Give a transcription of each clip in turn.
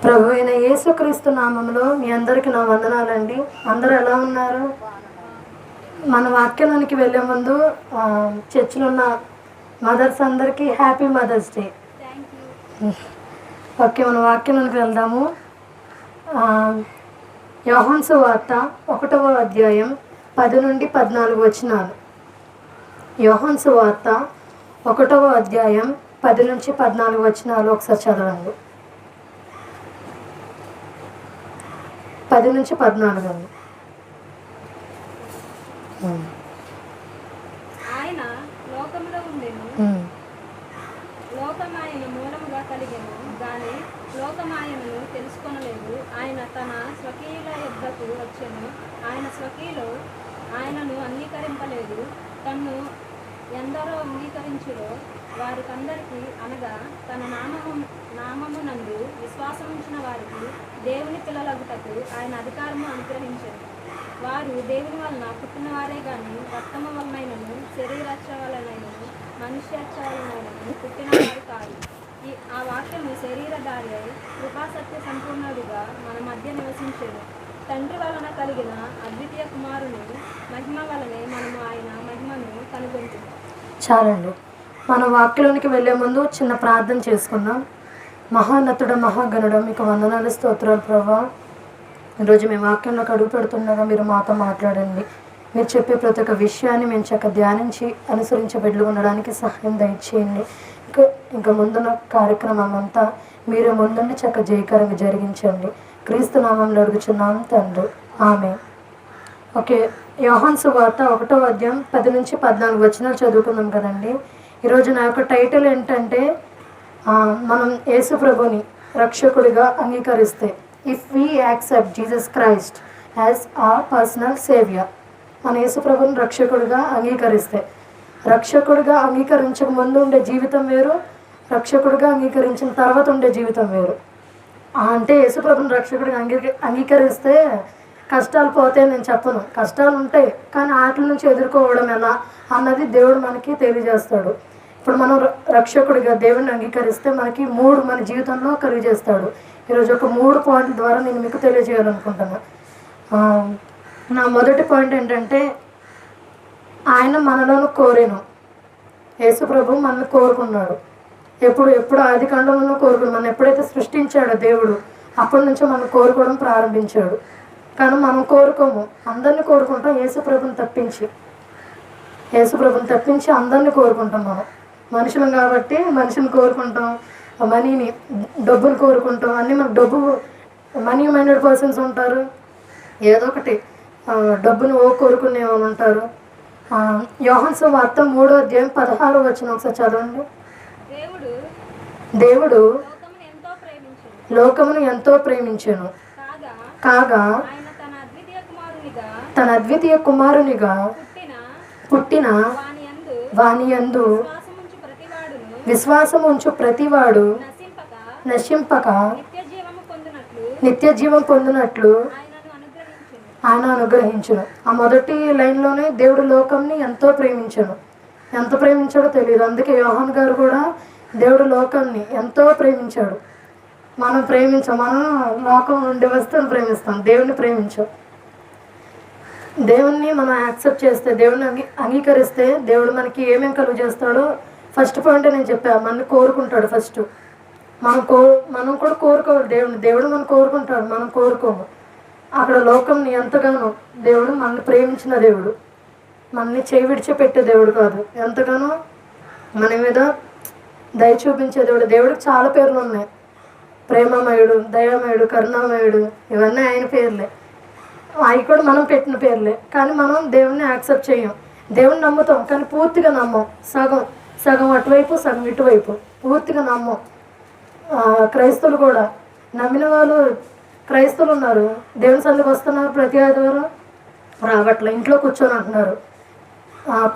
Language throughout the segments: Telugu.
ప్రభు అయిన యేసుక్రీస్తు నామంలో మీ అందరికీ నా వందనాలండి. అందరూ ఎలా ఉన్నారు? మన వాక్యంలోనికి వెళ్ళే ముందు చర్చిలో ఉన్న మదర్స్ అందరికీ హ్యాపీ మదర్స్ డే. ఓకే, మన వాక్యంలోనికి వెళ్దాము. యోహాను సువార్త 1వ అధ్యాయం 10 నుండి 14 వచనాలు. యోహాను సువార్త 1వ అధ్యాయం 10 నుంచి 14 వచనాలు ఒకసారి చదవండి. 10 నుంచి 14 అండి. ఆయన లోకములో ఉండెను, లోకమాయను మూలముగా కలిగెను, గాని లోకమాయను తెలుసుకొనలేదు. ఆయన తన స్వకీయుల యొద్దకు వచ్చెను, ఆయన స్వకీయులు ఆయనను అంగీకరింపలేదు. తన్ను ఎందరో అంగీకరించురో వారికందరికీ, అనగా తన నామమునందు విశ్వాసముంచిన వారికి దేవుని పిల్లలగుటకు ఆయన అధికారము అనుగ్రహించారు. వారు దేవుని వలన పుట్టినవారే గాని రక్తము వలనైనను శరీరచ్చ వలనైనను మనుష్యచ్చ వలనైనను పుట్టినవారు కాదు. ఆ వాక్యము శరీరధారి అయి కృపాసత్య సంపూర్ణుడుగా మన మధ్య నివసించెను. తండ్రి వలన కలిగిన అద్వితీయ కుమారుని మహిమ వలనే మనము ఆయన మహిమను కనుగొంటున్నాం. చాలండి. మన వాక్యంలోనికి వెళ్ళే ముందు చిన్న ప్రార్థన చేసుకుందాం. మహానతుడ, మహాగణుడ, మీకు వందనాలు, స్తోత్రాలు ప్రభా. ఈరోజు మేము వాక్యంలోకి అడుగు పెడుతుండగా మీరు మాతో మాట్లాడండి. మీరు చెప్పే ప్రతి ఒక్క విషయాన్ని మేము చక్కగా ధ్యానించి అనుసరించే బిడ్డలు ఉండడానికి సహాయం దయచేయండి. ఇంకా ముందున్న కార్యక్రమం అంతా మీరే ముందుండి చక్కగా జయకరంగా జరిగించండి. క్రీస్తు నామంలో అడుగుచున్నాం తండ్రి, ఆమేన్. ఓకే, యోహాను సువార్త 1వ అధ్యాయం 10 నుంచి 14 వచనాలు చదువుకుందాం కదండి. ఈరోజు నా యొక్క టైటిల్ ఏంటంటే, మనం యేసు ప్రభుని రక్షకుడిగా అంగీకరిస్తే, if we accept Jesus Christ as our personal saviour. మన యేసు ప్రభుని రక్షకుడిగా అంగీకరిస్తే, రక్షకుడిగా అంగీకరించక ముందు ఉండే జీవితం వేరు, రక్షకుడిగా అంగీకరించిన తర్వాత ఉండే జీవితం వేరు. అంటే యేసు ప్రభుని రక్షకుడిగా అంగీకరిస్తే కష్టాలు పోతాయి నేను చెప్పను, కష్టాలు ఉంటాయి, కానీ వాటి నుంచి ఎదుర్కోవడం ఎలా అన్నది దేవుడు మనకి తెలియజేస్తాడు. ఇప్పుడు మనం రక్షకుడిగా దేవుడిని అంగీకరిస్తే మనకి 3 మన జీవితంలో కలిగజేస్తాడు. ఈరోజు ఒక 3 పాయింట్ల ద్వారా నేను మీకు తెలియజేయాలనుకుంటున్నాను. నా మొదటి పాయింట్ ఏంటంటే, ఆయన మనలను కోరేను. యేసు ప్రభు మనల్ని కోరుకున్నాడు. ఎప్పుడు ఆది కాండంలో కోరుకున్నాడు. మనం ఎప్పుడైతే సృష్టించాడో దేవుడు, అప్పటి నుంచి మనం కోరుకోవడం ప్రారంభించాడు. కానీ మనం కోరుకోము, అందరినీ కోరుకుంటాం యేసు ప్రభుని తప్పించి. యేసు ప్రభుని తప్పించి అందరినీ కోరుకుంటాం. మనం మనుషులం కాబట్టి మనిషిని కోరుకుంటాం, మనీని, డబ్బుని కోరుకుంటాం. అన్నీ మనకు డబ్బు, మనీ మైండెడ్ పర్సన్స్ ఉంటారు, ఏదో ఒకటి డబ్బుని కోరుకునే వాళ్ళు ఉంటారు. యోహాను సువార్త 3వ అధ్యాయం 16 వచనం ఒకసారి చదవండి. దేవుడు లోకమును ఎంతో ప్రేమించెను, కాగా తన అద్వితీయ కుమారునిగా పుట్టిన వాని యందు విశ్వాసం ఉంచు ప్రతివాడు నశింపక నిత్య జీవం పొందినట్లు ఆయన అనుగ్రహించును. ఆ మొదటి లైన్లోనే దేవుడు లోకంని ఎంతో ప్రేమించను. ఎంత ప్రేమించాడో తెలియదు. అందుకే యోహాను గారు కూడా దేవుడు లోకాన్ని ఎంతో ప్రేమించాడు. మనం మనం లోకం నుండి వస్తువుని ప్రేమిస్తాం, దేవుడిని ప్రేమించాం. దేవుణ్ణి మనం యాక్సెప్ట్ చేస్తే, దేవుడిని అంగీకరిస్తే దేవుడు మనకి ఏమేమి కలుగు చేస్తాడో ఫస్ట్ పాయింట్ నేను చెప్పాను. మనల్ని కోరుకుంటాడు. ఫస్ట్ మనం కూడా కోరుకోవాలి దేవుడిని. దేవుడు మనం కోరుకుంటాడు, మనం కోరుకోము. అక్కడ లోకంని ఎంతగానో దేవుడు మనల్ని ప్రేమించిన దేవుడు, మనల్ని చేయి విడిచిపెట్టే దేవుడు కాదు, ఎంతగానో మన మీద దయ చూపించే దేవుడు. దేవుడికి చాలా పేర్లు ఉన్నాయి. ప్రేమమయుడు, దయామయుడు, కరుణామయుడు, ఇవన్నీ ఆయన పేర్లే. అవి కూడా మనం పెట్టిన పేర్లే. కానీ మనం దేవుడిని యాక్సెప్ట్ చేయం. దేవుడిని నమ్ముతాం కానీ పూర్తిగా నమ్మం. సగం అటువైపు, సగం ఇటువైపు, పూర్తిగా నమ్మం. క్రైస్తవులు కూడా, నమ్మిన వాళ్ళు క్రైస్తవులు ఉన్నారు, దేవుని సన్నిధికి వస్తున్నారు, ప్రతి ఆదివారం రావట్లే, ఇంట్లో కూర్చొని అంటున్నారు.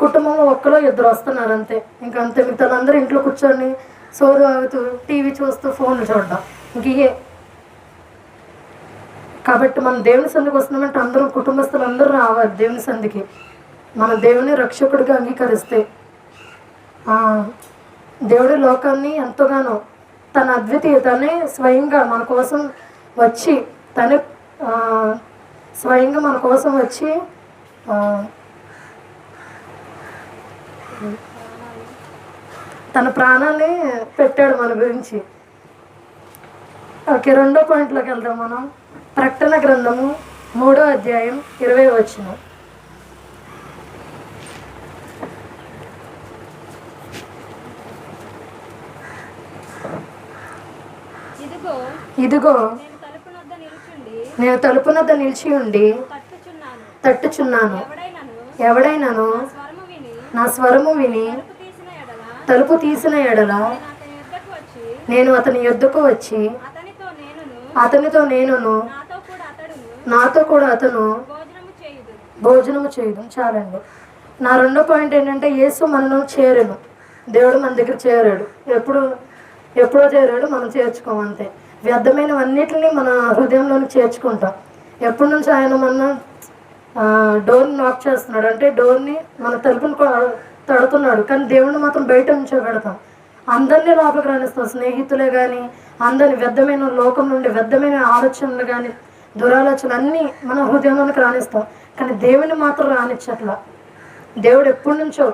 కుటుంబంలో 1-2 వస్తున్నారు అంతే. ఇంకంతే, మిగతా అందరూ ఇంట్లో కూర్చొని సోరు ఆగుతూ, టీవీ చూస్తూ, ఫోన్లు చూడడం, ఇంకే. కాబట్టి మనం దేవుని సన్నిధికి వస్తున్నామంటే అందరం, కుటుంబస్తులు అందరూ రావాలి దేవుని సన్నిధికి. మన దేవుని రక్షకుడిగా అంగీకరిస్తే దేవుడి లోకాన్ని ఎంతగానో తన అద్వితీయతని స్వయంగా మన కోసం వచ్చి తను స్వయంగా మన కోసం వచ్చి తన ప్రాణాన్ని పెట్టాడు మన గురించి. ఓకే, 2వ పాయింట్లోకి వెళ్దాం మనం. ప్రకటన గ్రంథము 3వ అధ్యాయం 20వ వచనం. ఇదిగో నేను తలుపునొద్ద నిలిచి ఉండి తట్టుచున్నాను. ఎవడైనాను నా స్వరము విని తలుపు తీసిన ఎడల నేను అతని యొద్దకు వచ్చి అతనితో నేనును నాతో కూడా అతను భోజనము చేయదు. చాలండి. నా 2వ పాయింట్ ఏంటంటే యేసు మనను చేరాను. దేవుడు మన దగ్గర చేరాడు. ఎప్పుడో చేరాడు, మనం చేర్చుకోమంతే. వ్యర్థమైనవన్నిటిని మన హృదయంలోకి చేర్చుకుంటాం. ఎప్పటి నుంచి ఆయన మన డోర్ని నాక్ చేస్తున్నాడు అంటే డోర్ని మన తలుపుని తడుతున్నాడు, కానీ దేవుడిని మాత్రం బయట నుంచో పెడతాం. అందరినీ లోపలికి రాణిస్తాం. స్నేహితులే కానీ అందరిని వ్యర్థమైన లోకం నుండి వ్యర్థమైన ఆలోచనలు కానీ దురాలోచనలు అన్నీ మన హృదయంలోనికి రాణిస్తాం, కానీ దేవుని మాత్రం రానిచ్చట్లా. దేవుడు ఎప్పటి నుంచో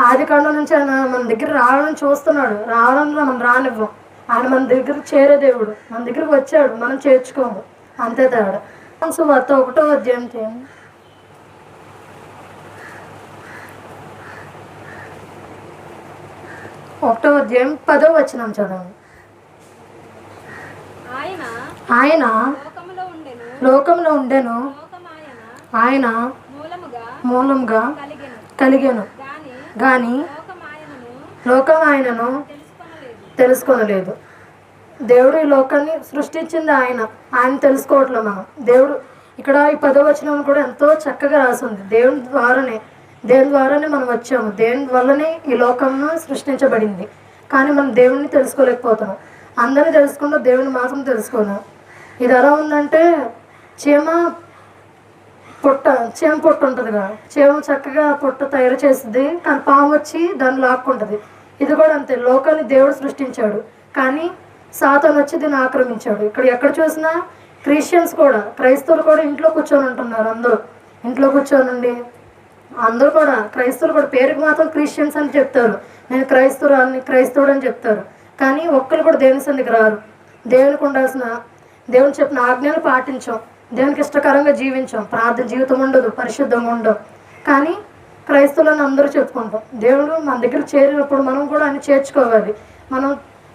ఆది కాండం నుంచి ఆయన మన దగ్గర రావాలని చూస్తున్నాడు. రావాలని మనం రానివ్వం. ఆయన మన దగ్గర చేరే దేవుడు. మన దగ్గరికి వచ్చాడు, మనం చేర్చుకోము, అంతే తేడా. సువార్త 1వ అధ్యాయం చేయండి. 1వ అధ్యాయం 10వ వచనం చదవండి. ఆయన లోకంలో ఉండెను, ఆయన మూలముగా కలిగెను, కానీ లోకం ఆయనను తెలుసుకొనలేదు. దేవుడు ఈ లోకాన్ని సృష్టించింది ఆయన తెలుసుకోవట్లే మనం. దేవుడు ఇక్కడ ఈ 10వ వచనం కూడా ఎంతో చక్కగా రాసింది. దేవుని ద్వారానే మనం వచ్చాము. దేవుని వల్లనే ఈ లోకంను సృష్టించబడింది, కానీ మనం దేవుడిని తెలుసుకోలేకపోతున్నాం. అందరినీ తెలుసుకుంటూ దేవుని మాత్రం తెలుసుకోలేం. ఇది ఎలా ఉందంటే చీమ పొట్ట ఉంటుంది కదా, చీమ చక్కగా పొట్ట తయారు చేస్తుంది, కానీ పాము వచ్చి దాన్ని లాక్కుంటుంది. ఇది కూడా అంతే. లోకాన్ని దేవుడు సృష్టించాడు, కానీ సాతాను వచ్చి దీన్ని ఆక్రమించాడు. ఎక్కడ చూసినా క్రిస్టియన్స్ కూడా, క్రైస్తవులు కూడా ఇంట్లో కూర్చొని ఉంటున్నారు. అందరూ ఇంట్లో కూర్చోనండి. అందరూ కూడా క్రైస్తవులు కూడా పేరుకి మాత్రం క్రిస్టియన్స్ అని చెప్తారు. నేను క్రైస్తవుడు అని చెప్తారు, కానీ ఒక్కరు కూడా దేవుని సన్నిధికి రారు. దేవుని చెప్పిన ఆజ్ఞలు పాటించాం, దేవునికి ఇష్టకరంగా జీవించాం, ప్రార్థన జీవితం ఉండదు, పరిశుద్ధంగా ఉండవు. కానీ క్రైస్తవులను అందరూ చెప్పుకుంటాం. దేవుడు మన దగ్గర చేరినప్పుడు మనం కూడా ఆయన చేర్చుకోవాలి.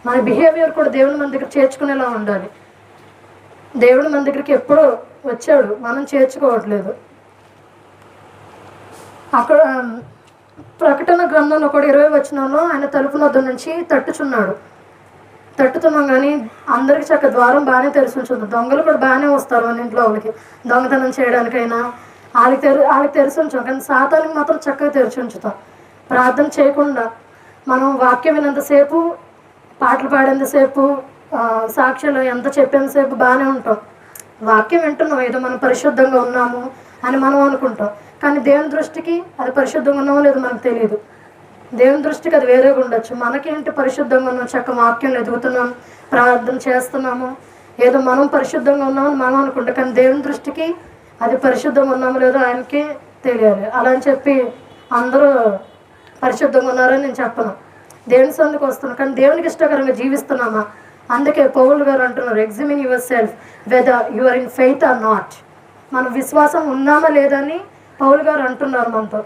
మన బిహేవియర్ కూడా దేవుడు మన దగ్గర చేర్చుకునేలా ఉండాలి. దేవుడు మన దగ్గరికి ఎప్పుడో వచ్చాడు, మనం చేర్చుకోవట్లేదు. అక్కడ ప్రకటన గ్రంథంలో కూడా 20వ వచనంలో ఆయన తలుపు వద్ద నుంచి తట్టుతున్నాం, కానీ అందరికీ చక్క ద్వారం బాగానే తెరిచి ఉంచుతుంది. దొంగలు కూడా బాగానే వస్తారు మన ఇంట్లో వాళ్ళకి దొంగతనం చేయడానికైనా. వాళ్ళకి తెరిచి ఉంచాం, కానీ సాతానికి మాత్రం చక్కగా తెరిచి ఉంచుతాం. ప్రార్థన చేయకుండా మనం వాక్యం వినంతసేపు, పాటలు పాడేంతసేపు, సాక్ష్యాలు ఎంత చెప్పేంతసేపు బాగానే ఉంటాం. వాక్యం వింటున్నాం, ఏదో మనం పరిశుద్ధంగా ఉన్నాము అని మనం అనుకుంటాం, కానీ దేవుని దృష్టికి అది పరిశుద్ధంగా ఉన్నామో లేదో మనకు తెలియదు. దేవుని దృష్టికి అది వేరేగా ఉండొచ్చు. మనకేంటి పరిశుద్ధంగా ఉన్నాం, చక్క వాక్యం ఎదుగుతున్నాం, ప్రార్థన చేస్తున్నాము, ఏదో మనం పరిశుద్ధంగా ఉన్నామని మనం అనుకుంటాం, కానీ దేవుని దృష్టికి అది పరిశుద్ధంగా ఉన్నామో లేదో ఆయనకి తెలియాలి. అలా అని చెప్పి అందరూ పరిశుద్ధంగా ఉన్నారని నేను చెప్పను. దేవుని సన్నిధికి వస్తున్నాం, కానీ దేవునికి ఇష్టకరంగా జీవిస్తున్నామా? అందుకే పౌలు గారు అంటున్నారు, examine yourself whether you are in faith or not. మనం విశ్వాసం ఉన్నామా లేదని పౌలు గారు అంటున్నారు మనతో.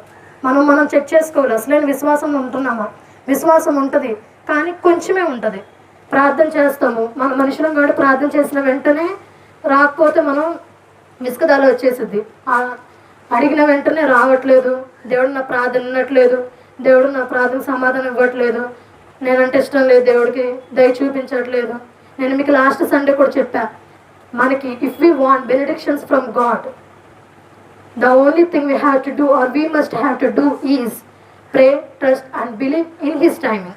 మనం చెక్ చేసుకోవాలి, అసలైన విశ్వాసం ఉంటున్నామా? విశ్వాసం ఉంటుంది, కానీ కొంచెమే ఉంటుంది. ప్రార్థన చేస్తాము, మన మనుషులం కాబట్టి ప్రార్థన చేసిన వెంటనే రాకపోతే మనం విసుగుదల వచ్చేసిద్ది. అడిగిన వెంటనే రావట్లేదు, దేవుడు నా ప్రార్థన వినట్లేదు, దేవుడు నా ప్రార్థన సమాధానం ఇవ్వట్లేదు, నేనంటే ఇష్టం లేదు, దేవుడికి దయ చూపించట్లేదు. నేను మీకు లాస్ట్ సండే కూడా చెప్పా, మనకి if we want benedictions from God, the only thing we have to do or we must have to do is pray, trust and believe in his timing.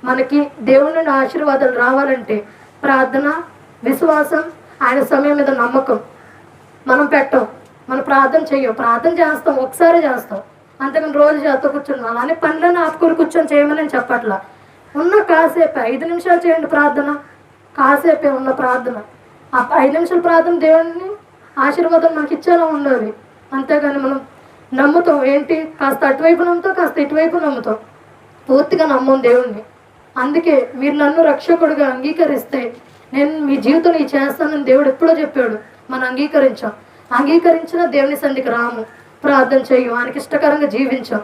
మనకి దేవుని నుండి ఆశీర్వాదాలు రావాలంటే ప్రార్థన, విశ్వాసం, ఆయన సమయం మీద నమ్మకం. మనం మనం ప్రార్థన చెయ్యం, ప్రార్థన చేస్తాం, ఒకసారి చేస్తాం, అంతేకాని రోజు చేస్తూ కూర్చున్నాం. అలానే పనులను ఆపుకొని కూర్చొని చేయమని చెప్పట్లా. ఉన్న కాసేపే 5 నిమిషాలు చేయండి ప్రార్థన, కాసేపే ఉన్న ప్రార్థన. ఆ 5 నిమిషాల ప్రార్థన దేవుడిని ఆశీర్వాదం మనకి ఇచ్చేలా ఉండాలి. అంతేగాని మనం నమ్ముతాం ఏంటి, కాస్త అటువైపు నమ్ముతాం, కాస్త ఇటువైపు నమ్ముతాం, పూర్తిగా నమ్మం దేవుణ్ణి. అందుకే మీరు నన్ను రక్షకుడిగా అంగీకరిస్తే నేను మీ జీవితంలో ఈ చేస్తానని దేవుడు ఎప్పుడో చెప్పాడు. మనం అంగీకరించాం. అంగీకరించిన దేవుని సంధికి రాము, ప్రార్థన చెయ్యం, ఆయనకి ఇష్టకరంగా జీవించాం.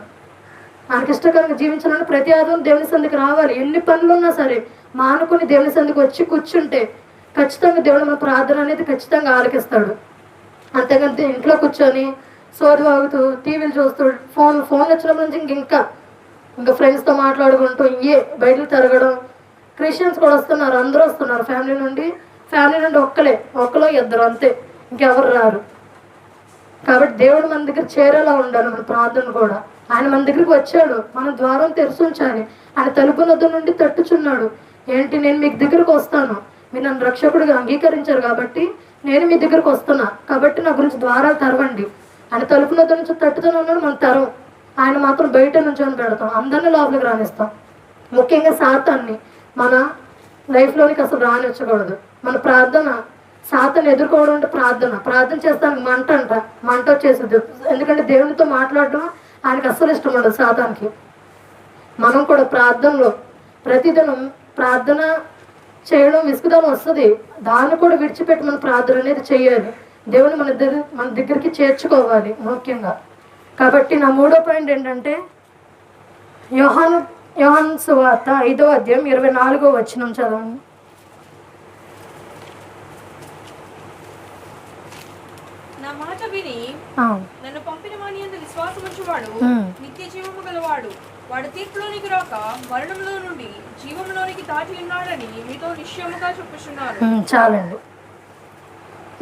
ఆయనకి ఇష్టకరంగా జీవించాలని ప్రతి ఆదివారం దేవుని సంధికి రావాలి. ఎన్ని పనులు ఉన్నా సరే మానుకుని దేవుని సంధికి వచ్చి కూర్చుంటే ఖచ్చితంగా దేవుడు మన ప్రార్థన అనేది ఖచ్చితంగా ఆలకిస్తాడు. అంతేగాని ఇంట్లో కూర్చొని సోది వాగుతూ టీవీలు చూస్తూ ఫోన్లు వచ్చినప్పటి నుంచి ఇంకా ఫ్రెండ్స్తో మాట్లాడుకుంటూ బయటకు తిరగడం. క్రిస్టియన్స్ కూడా వస్తున్నారు, అందరూ వస్తున్నారు ఫ్యామిలీ నుండి ఒక్కలో ఇద్దరు అంతే, ఇంకెవరు రారు. కాబట్టి దేవుడు మన దగ్గర చేరేలా ఉండాలి మన ప్రార్థన కూడా. ఆయన మన దగ్గరికి వచ్చాడు, మన ద్వారం తెరిచి ఉంచాలి. ఆయన తలుపు నద్దు నుండి తట్టుచున్నాడు. ఏంటి, నేను మీకు దగ్గరకు వస్తాను, మీరు నన్ను రక్షకుడిగా అంగీకరించారు కాబట్టి నేను మీ దగ్గరకు వస్తున్నా, కాబట్టి నా గురించి ద్వారాలు తెరవండి. ఆయన తలుపు నద్దు నుంచి తట్టుతూనే ఉన్నాడు, మనం తెరం. ఆయన మాత్రం బయట నుంచొని పెడతాం, అందరినీ లోపలికి రానిస్తాం. ముఖ్యంగా సాతాన్ని మన లైఫ్లోనికి అసలు రానిచ్చకూడదు. మన ప్రార్థన సాతాన్ని ఎదుర్కోవడం అంటే ప్రార్థన చేస్తానికి మంట వచ్చేసింది. ఎందుకంటే దేవునితో మాట్లాడడం ఆయనకు అస్సలు ఇష్టం ఉండదు సాతానికి. మనం కూడా ప్రార్థనలో ప్రతిదినం ప్రార్థన చేయడం విసుగుదనం వస్తుంది, దాన్ని కూడా విడిచిపెట్టి మన ప్రార్థన అనేది చేయాలి. దేవుని మన దగ్గరికి చేర్చుకోవాలి ముఖ్యంగా. కాబట్టి నా 3వ పాయింట్ ఏంటంటే యోహాను సువార్త 5వ అధ్యాయం 24వ వచనం చదవండి. నా మాట విని నన్ను పంపిన వాని యందు విశ్వాసముంచువాడు నిత్య జీవము గలవాడు, వాడు తీర్పులోనికి రాక మరణంలో నుండి జీవంలోనికి దాటి ఉన్నాడని మీతో నిశ్చయముగా చెప్పుచున్నాను. చాలండి.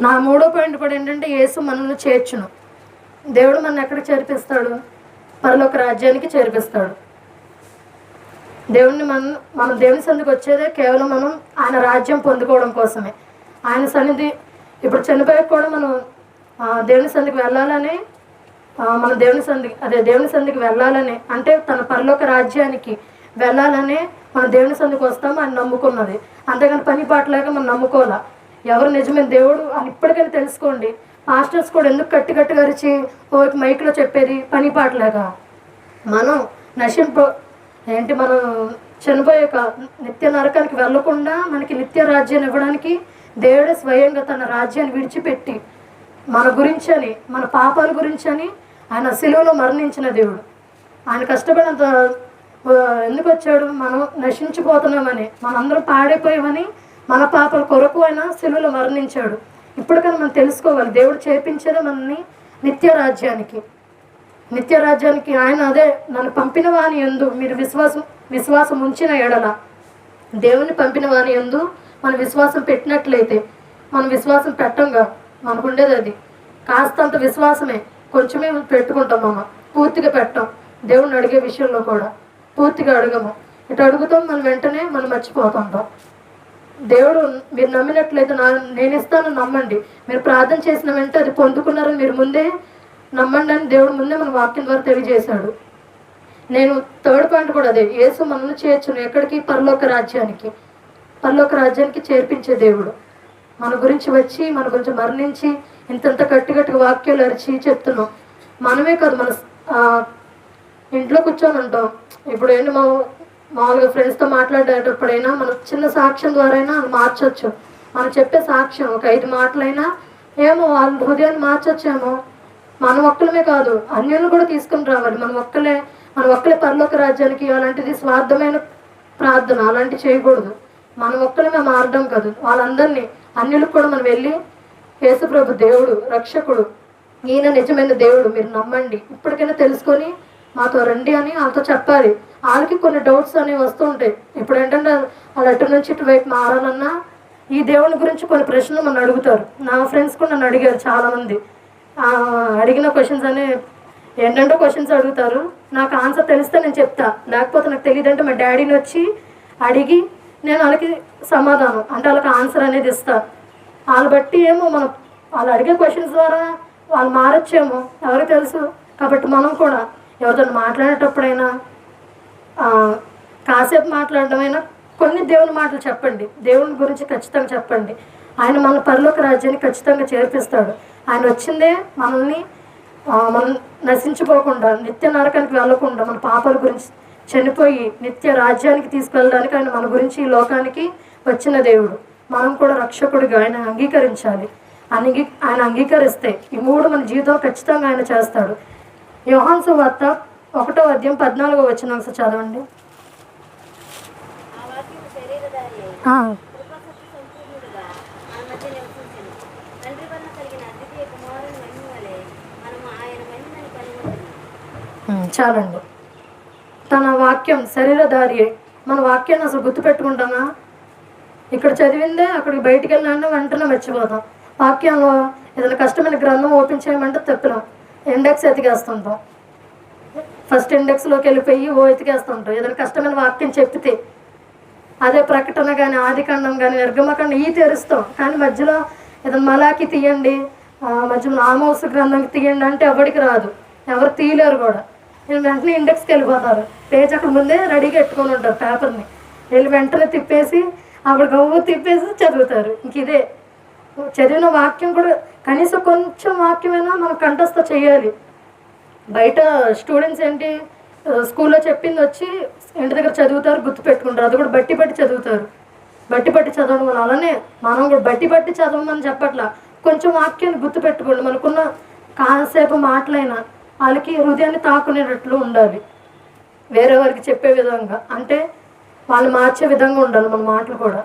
నా 3వ పాయింట్ కూడా ఏంటంటే యేసు మనల్ని చేర్చును. దేవుడు మన ఎక్కడికి చేర్పిస్తాడు? పరలోక రాజ్యానికి చేర్పిస్తాడు. మనం దేవుని సన్నిధికి వచ్చేదే కేవలం మనం ఆయన రాజ్యం పొందుకోవడం కోసమే. ఆయన సన్నిధి ఇప్పుడు చనిపోయాక కూడా మనం దేవుని సన్నిధికి వెళ్ళాలని, మన దేవుని సన్నిధికి వెళ్ళాలని అంటే తన పరలోక రాజ్యానికి వెళ్ళాలని మన దేవుని సన్నిధికి వస్తాము ఆయన నమ్ముకున్నది. అంతేగాని పని పాటలాగా మనం నమ్ముకోవాలా. ఎవరు నిజమైన దేవుడు అని ఇప్పటికైనా తెలుసుకోండి. పాస్టర్స్ కూడా ఎందుకు కట్టి అరిచి మైక్లో చెప్పేది పని పాటలాగా? మనం మనం చనిపోయాక నిత్య నరకానికి వెళ్ళకుండా మనకి నిత్య రాజ్యాన్ని ఇవ్వడానికి దేవుడే స్వయంగా తన రాజ్యాన్ని విడిచిపెట్టి మన గురించి అని, మన పాపాల గురించి అని ఆయన సిలువలో మరణించిన దేవుడు. ఆయన కష్టపడినంత ఎందుకు వచ్చాడు? మనం నశించిపోతున్నామని, మనందరం పాడైపోయామని, మన పాపాల కొరకు ఆయన సిలువలో మరణించాడు. ఇప్పటికైనా మనం తెలుసుకోవాలి, దేవుడు చేర్పించేదే మనల్ని నిత్య రాజ్యానికి. ఆయన అదే నన్ను పంపిన వాని యందు మీరు విశ్వాసం ఉంచిన ఎడల, దేవుని పంపిన వాని యందు మన విశ్వాసం పెట్టినట్లయితే, మనం విశ్వాసం పెట్టంగా మనకు ఉండేది అది కాస్తంత విశ్వాసమే, కొంచెమే పెట్టుకుంటాం. మనం పూర్తిగా పెట్టాం. దేవుడిని అడిగే విషయంలో కూడా పూర్తిగా అడగము. ఇటు అడుగుతాం, మనం వెంటనే మనం మర్చిపోతుంటాం. దేవుడు మీరు నమ్మినట్లయితే నేను ఇస్తాను నమ్మండి, మీరు ప్రార్థన చేసిన వెంటనే అది పొందుకున్నారని మీరు ముందే నమ్మండి అని దేవుడు ముందే మన వాక్యం ద్వారా తెలియజేశాడు. నేను 3rd పాయింట్ కూడా అదే, యేసు మనల్ని చేర్చును ఎక్కడికి? పరలోక రాజ్యానికి చేర్పించే దేవుడు. మన గురించి వచ్చి మన గురించి మరణించి ఇంతంత గట్టిగా వాక్యాలు అరిచి చెప్తున్నాం. మనమే కాదు, మన ఇంట్లో కూర్చొని ఉంటాం. ఇప్పుడు ఏంటి మామూలుగా ఫ్రెండ్స్తో మాట్లాడేటప్పుడైనా మన చిన్న సాక్ష్యం ద్వారా అయినా మార్చొచ్చు. మనం చెప్పే సాక్ష్యం ఒక 5 మాటలైనా ఏమో వాళ్ళ హృదయాన్ని మార్చొచ్చేమో. మన ఒక్కలమే కాదు, అన్యులను కూడా తీసుకుని రావాలి. మన ఒక్కలే పరలోక రాజ్యానికి. అలాంటిది స్వార్థమైన ప్రార్థన అలాంటివి చేయకూడదు. మన ఒక్కలమే మారడం కాదు, వాళ్ళందరినీ అన్యులకు కూడా మనం వెళ్ళి యేసు ప్రభు దేవుడు, రక్షకుడు, ఈయన నిజమైన దేవుడు, మీరు నమ్మండి, ఇప్పటికైనా తెలుసుకొని మాతో రండి అని వాళ్ళతో చెప్పాలి. వాళ్ళకి కొన్ని డౌట్స్ అనేవి వస్తూ ఉంటాయి. ఇప్పుడు ఏంటంటే వాళ్ళు అటు నుంచి ఇటువైపు మారాలన్నా ఈ దేవుని గురించి కొన్ని ప్రశ్నలు మనం అడుగుతారు. నా ఫ్రెండ్స్ కూడా నన్ను అడిగారు చాలామంది. అడిగిన క్వశ్చన్స్ అనే ఏంటంటే క్వశ్చన్స్ అడుగుతారు. నాకు ఆన్సర్ తెలిస్తే నేను చెప్తా, లేకపోతే నాకు తెలియదంటే మా డాడీని వచ్చి అడిగి నేను వాళ్ళకి సమాధానం అంటే వాళ్ళకి ఆన్సర్ అనేది ఇస్తా. వాళ్ళు బట్టి ఏమో వాళ్ళు అడిగే క్వశ్చన్స్ ద్వారా వాళ్ళు మారొచ్చేమో, ఎవరికి తెలుసు. కాబట్టి మనం కూడా ఎవరితో మాట్లాడేటప్పుడైనా కాసేపు మాట్లాడడమైనా కొన్ని దేవుని మాటలు చెప్పండి, దేవుని గురించి ఖచ్చితంగా చెప్పండి. ఆయన మన పరలోక రాజ్యాన్ని ఖచ్చితంగా చేర్పిస్తాడు. ఆయన వచ్చిందే మనల్ని మనం నశించిపోకుండా, నిత్య నరకానికి వెళ్ళకుండా, మన పాపాల గురించి చనిపోయి నిత్య రాజ్యానికి తీసుకెళ్ళడానికి ఆయన మన గురించి ఈ లోకానికి వచ్చిన దేవుడు. మనం కూడా రక్షకుడిగా ఆయన అంగీకరించాలి. ఆయన అంగీకరిస్తే ఈ 3 మన జీవితం ఖచ్చితంగా ఆయన చేస్తాడు. యోహాను సువార్త 1వ అధ్యాయం 14వ వచనం చదవండి. చాలండి. తన వాక్యం శరీరధారి. మన వాక్యాన్ని అసలు గుర్తుపెట్టుకుంటామా? ఇక్కడ చదివిందే అక్కడికి బయటికి వెళ్ళినా వెంటనే మర్చిపోతాం. వాక్యంలో ఏదైనా కష్టమైన గ్రంథం ఓపెన్ చేయమంటే తప్పులాం, ఇండెక్స్ ఎతికేస్తుంటాం. ఫస్ట్ ఇండెక్స్లోకి వెళ్ళిపోయి ఎతికేస్తుంటాం. ఏదైనా కష్టమైన వాక్యం చెప్పితే అదే ప్రకటన కానీ, ఆదికాండం కానీ, నిర్గమకాండం తెరుస్తాం. కానీ మధ్యలో ఏదైనా మలాకి తీయండి, మధ్యలో ఆమోసు గ్రంథంకి తీయండి అంటే ఎవరికి రాదు, ఎవరు తీయలేరు కూడా. నేను వెంటనే ఇండెక్స్కి వెళ్ళిపోతారు. పేజ్ అక్కడ ముందే రెడీగా పెట్టుకొని ఉంటారు పేపర్ని. వెళ్ళి వెంటనే తిప్పేసి అప్పుడు గవ్వు తిప్పేసి చదువుతారు. ఇంక ఇదే చదివిన వాక్యం కూడా కనీసం కొంచెం వాక్యమైనా మనం కంఠస్థ చేయాలి. బయట స్టూడెంట్స్ ఏంటి, స్కూల్లో చెప్పింది వచ్చి ఇంటి దగ్గర చదువుతారు, గుర్తుపెట్టుకుంటారు. అది కూడా బట్టి పట్టి చదువుతారు. బట్టి పట్టి చదవడం వల్ల అలానే మనం కూడా బట్టి పట్టి చదవమని చెప్పట్లా, కొంచెం వాక్యాన్ని గుర్తుపెట్టుకోండి. మనకున్న కాసేపు మాటలైనా వాళ్ళకి హృదయాన్ని తాకునేటట్లు ఉండాలి. వేరే వారికి చెప్పే విధంగా, అంటే వాళ్ళు మార్చే విధంగా ఉండాలి మన మాటలు కూడా.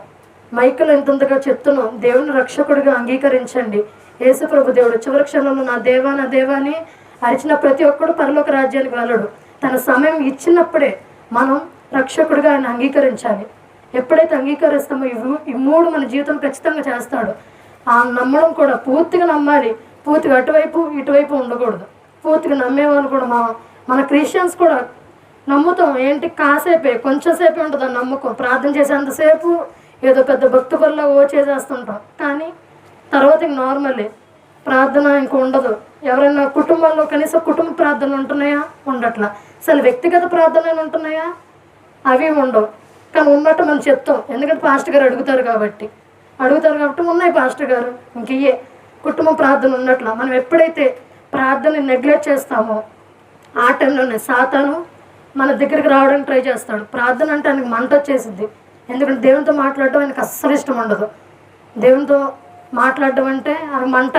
మైకులు ఎంతగా చెప్తున్నాం, దేవుని రక్షకుడిగా అంగీకరించండి. యేసు ప్రభు దేవుడు చివరి క్షణంలో నా దేవా నా దేవా అని అరిచిన ప్రతి ఒక్కడు పరలోక రాజ్యానికి వెళ్ళడు. తన సమయం ఇచ్చినప్పుడే మనం రక్షకుడిగా ఆయన అంగీకరించాలి. ఎప్పుడైతే అంగీకరిస్తామో ఈ 3 మన జీవితం ఖచ్చితంగా చేస్తాడు. ఆ నమ్మడం కూడా పూర్తిగా నమ్మాలి. పూర్తిగా అటువైపు ఇటువైపు ఉండకూడదు. పూర్తిగా నమ్మేవాళ్ళు కూడా మన క్రిస్టియన్స్ కూడా నమ్ముతాం. ఏంటి కాసేపే, కొంచెం సేపే ఉంటుంది ఆ నమ్మకం. ప్రార్థన చేసేంతసేపు ఏదో పెద్ద భక్తి పనుల చేసేస్తుంటాం. కానీ తర్వాత ఇంక నార్మలే, ప్రార్థన ఇంక ఉండదు. ఎవరైనా కుటుంబాల్లో కనీసం కుటుంబ ప్రార్థనలు ఉంటున్నాయా? ఉండట్లా. అసలు వ్యక్తిగత ప్రార్థనలు ఉంటున్నాయా? అవి ఉండవు. కానీ ఉన్నట్టు మనం చెప్తాం, ఎందుకంటే పాస్టర్ గారు అడుగుతారు కాబట్టి ఉన్నాయి పాస్టర్ గారు. ఇంక ఇయే కుటుంబ ప్రార్థన ఉన్నట్లా. మనం ఎప్పుడైతే ప్రార్థనని నెగ్లెక్ట్ చేస్తామో ఆ టైంలోనే సాతాను మన దగ్గరికి రావడానికి ట్రై చేస్తాడు. ప్రార్థన అంటే ఆయనకు మంట వచ్చేసింది. ఎందుకంటే దేవునితో మాట్లాడడం ఆయనకు అస్సలు ఇష్టం ఉండదు. దేవునితో మాట్లాడడం అంటే ఆయన మంట.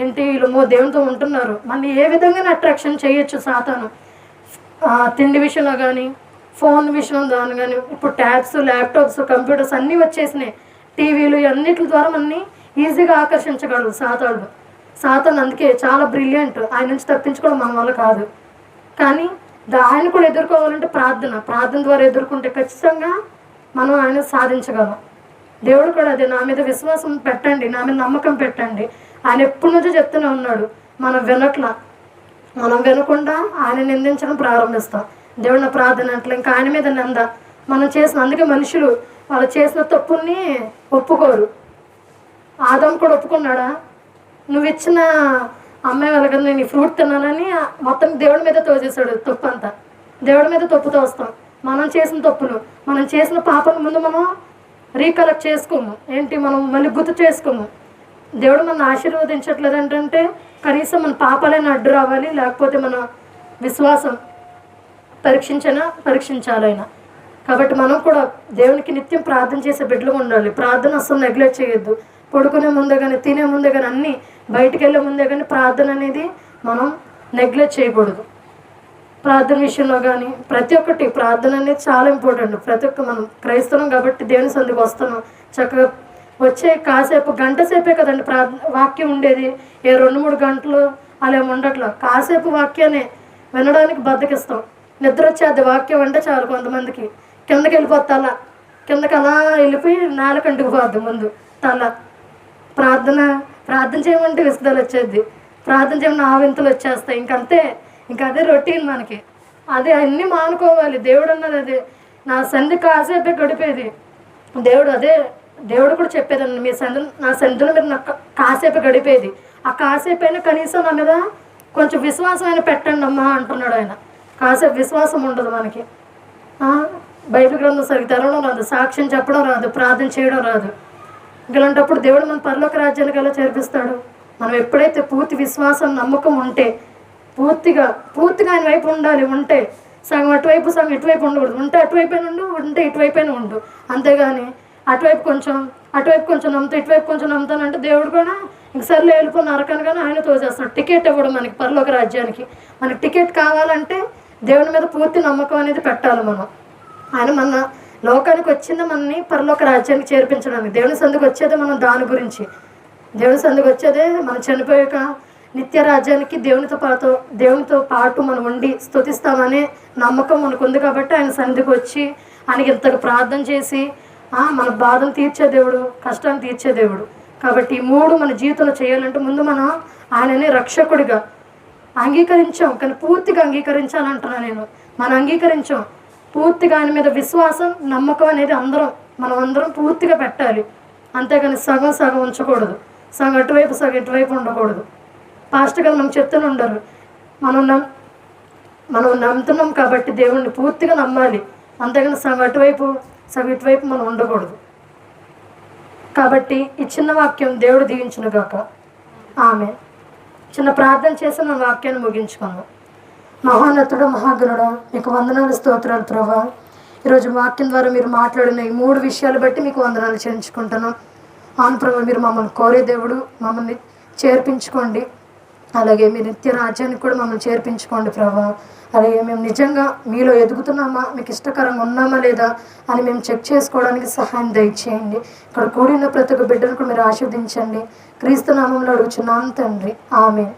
ఏంటి వీళ్ళు దేవునితో ఉంటున్నారు, మన ఏ విధంగా అట్రాక్షన్ చేయొచ్చు సాతాను. తిండి విషయంలో కానీ, ఫోన్ విషయంలో కానీ, ఇప్పుడు ట్యాబ్స్, ల్యాప్టాప్స్, కంప్యూటర్స్ అన్నీ వచ్చేసినాయి. టీవీలు అన్నిటి ద్వారా మనని ఈజీగా ఆకర్షించగలడు సాతాను. అందుకే చాలా బ్రిలియంట్. ఆయన నుంచి తప్పించుకోవడం మన వల్ల కాదు. కానీ ఆయన కూడా ఎదుర్కోవాలంటే ప్రార్థన ద్వారా ఎదుర్కొంటే ఖచ్చితంగా మనం ఆయన సాధించగలం. దేవుడు కూడా అదే, నా మీద విశ్వాసం పెట్టండి, నా మీద నమ్మకం పెట్టండి. ఆయన ఎప్పటి నుంచో చెప్తూనే ఉన్నాడు. మనం వినకుండా ఆయన నిందించడం ప్రారంభిస్తాం. దేవుడి ప్రార్థన అంటే ఇంకా ఆయన మీద నింద మనం చేసిన. అందుకే మనుషులు వాళ్ళు చేసిన తప్పుల్ని ఒప్పుకోరు. ఆదాము కూడా ఒప్పుకున్నాడా? నువ్వు ఇచ్చిన అమ్మాయి వాళ్ళ నేను ఈ ఫ్రూట్ తిన్నానని మొత్తం దేవుడి మీద తోసేశాడు. తప్పు అంతా దేవుడి మీద తప్పు తోస్తాం. మనం చేసిన తప్పులు, మనం చేసిన పాపం ముందు మనం రీకలెక్ట్ చేసుకోము. ఏంటి, మనం మళ్ళీ గుర్తు చేసుకోము. దేవుడు మనం ఆశీర్వదించట్లేదు ఏంటంటే కనీసం మన పాపాలైనా అడ్డు రావాలి, లేకపోతే మన విశ్వాసం పరీక్షించాలైనా. కాబట్టి మనం కూడా దేవునికి నిత్యం ప్రార్థన చేసే బిడ్డలు ఉండాలి. ప్రార్థన అసలు నెగ్లెక్ట్ చేయొద్దు. పడుకునే ముందే కానీ, తినే ముందే కానీ, అన్నీ బయటికి వెళ్ళే ముందే కానీ ప్రార్థన అనేది మనం నెగ్లెక్ట్ చేయకూడదు. ప్రార్థన విషయంలో కానీ ప్రతి ఒక్కటి ప్రార్థన అనేది చాలా ఇంపార్టెంట్. ప్రతి ఒక్క మనం క్రైస్తవం కాబట్టి దేవుని సందుకు వస్తున్నాం. చక్కగా వచ్చే కాసేపు గంట సేపే కదండి వాక్యం ఉండేది. 2-3 గంటలు అలా ఉండట్లా. కాసేపు వాక్యాన్ని వినడానికి బద్దకిస్తాం. నిద్ర వచ్చేది వాక్యం అంటే చాలు. కొంతమందికి కిందకి వెళ్ళిపోతా, కిందకి అలా వెళ్ళిపోయి నేలకంటికి పోద్ది ముందు తల. ప్రార్థన చేయమంటే విసుగుదలు వచ్చేది. ప్రార్థన చేయమని ఆవింతలు వచ్చేస్తాయి. ఇంకంతే, ఇంకా అదే రొటీన్ మనకి. అదే అన్నీ మానుకోవాలి. దేవుడు అన్నది అదే, నా సంధి కాసేపే గడిపేది. దేవుడు కూడా చెప్పేదండి, నా సంధిలో మీరు నాకు కాసేపే గడిపేది. ఆ కాసేపు అయినా కనీసం నా మీద కొంచెం విశ్వాసం అయినా పెట్టండి అమ్మా అంటున్నాడు ఆయన. కాసేపు విశ్వాసం ఉండదు మనకి. బైబిల్ గ్రంథం సరిగ్గా తెరవడం రాదు, సాక్ష్యం చెప్పడం రాదు, ప్రార్థన చేయడం రాదు. ఇలాంటప్పుడు దేవుడు మన పరలోక రాజ్యానికి ఎలా చేర్పిస్తాడు? మనం ఎప్పుడైతే పూర్తి విశ్వాసం నమ్మకం ఉంటే, పూర్తిగా ఆయన వైపు ఉంటే సగం అటువైపు సగం ఇటువైపు ఉండకూడదు. ఉంటే అటువైపైన ఉండు, ఉంటే ఇటువైపైన ఉండు. అంతేగాని అటువైపు కొంచెం నమ్ముతా ఇటువైపు కొంచెం నమ్ముతానంటే దేవుడు కూడా ఇంక సర్లే వెళ్ళిపోయి నరకను కానీ ఆయన తోచేస్తాడు. టికెట్ ఇవ్వడం మనకి పరలోక రాజ్యానికి. మనకి టికెట్ కావాలంటే దేవుని మీద పూర్తి నమ్మకం అనేది పెట్టాలి మనం. ఆయన మన లోకానికి వచ్చింది మనని పరలోక రాజ్యానికి చేర్పించడానికి. దేవుని సందుకు వచ్చేదే మనం దాని గురించి. దేవుని సందుకు వచ్చేదే మనం చనిపోయాక నిత్య రాజ్యానికి దేవునితో పాటు మనం ఉండి స్తుతిస్తామనే నమ్మకం మనకు ఉంది. కాబట్టి ఆయన సన్నిధికి వచ్చి ఆయనకి ఇంతగా ప్రార్థన చేసి మన బాధను తీర్చే దేవుడు, కష్టాన్ని తీర్చే దేవుడు. కాబట్టి ఈ 3 మన జీవితంలో చేయాలంటే ముందు మనం ఆయనని రక్షకుడిగా అంగీకరించాం, కానీ పూర్తిగా అంగీకరించాలంటున్నా నేను. మనం అంగీకరించాం, పూర్తిగా ఆయన మీద విశ్వాసం నమ్మకం అనేది మనం అందరం పూర్తిగా పెట్టాలి. అంతేగాని సగం ఉంచకూడదు. సగం అటువైపు సగం ఇటువైపు ఉండకూడదు. పాస్టర్ గారు మనకు చెప్తూనే ఉండరు, మనం నమ్ముతున్నాం కాబట్టి దేవుణ్ణి పూర్తిగా నమ్మాలి. అంతేగాని సగం అటువైపు సగం ఇటువైపు మనం ఉండకూడదు. కాబట్టి ఈ చిన్న వాక్యం దేవుడు దీవించునుగాక. ఆమె చిన్న ప్రార్థన చేసి మన వాక్యాన్ని ముగించుకున్నాం. మహోన్నతుడు మహాగణుడు మీకు వందనాలు, స్తోత్రాలు ప్రభా. ఈరోజు వాక్యం ద్వారా మీరు మాట్లాడిన ఈ 3 విషయాలు బట్టి మీకు వందనాలు చెల్లించుకుంటున్నాం. అవును ప్రభా, మీరు మమ్మల్ని కోరే దేవుడు, మమ్మల్ని చేర్పించుకోండి. అలాగే మీ నిత్య రాజ్యానికి కూడా మమ్మల్ని చేర్పించుకోండి ప్రభా. అలాగే మేము నిజంగా మీలో ఎదుగుతున్నామా, మీకు ఇష్టకరంగా ఉన్నామా లేదా అని మేము చెక్ చేసుకోవడానికి సహాయం దయచేయండి. ఇక్కడ కూడిన ప్రతి ఒక్క బిడ్డను కూడా మీరు ఆశీర్వదించండి. క్రీస్తు నామంలో అడుగుచున్నాను తండ్రి, ఆమేన్.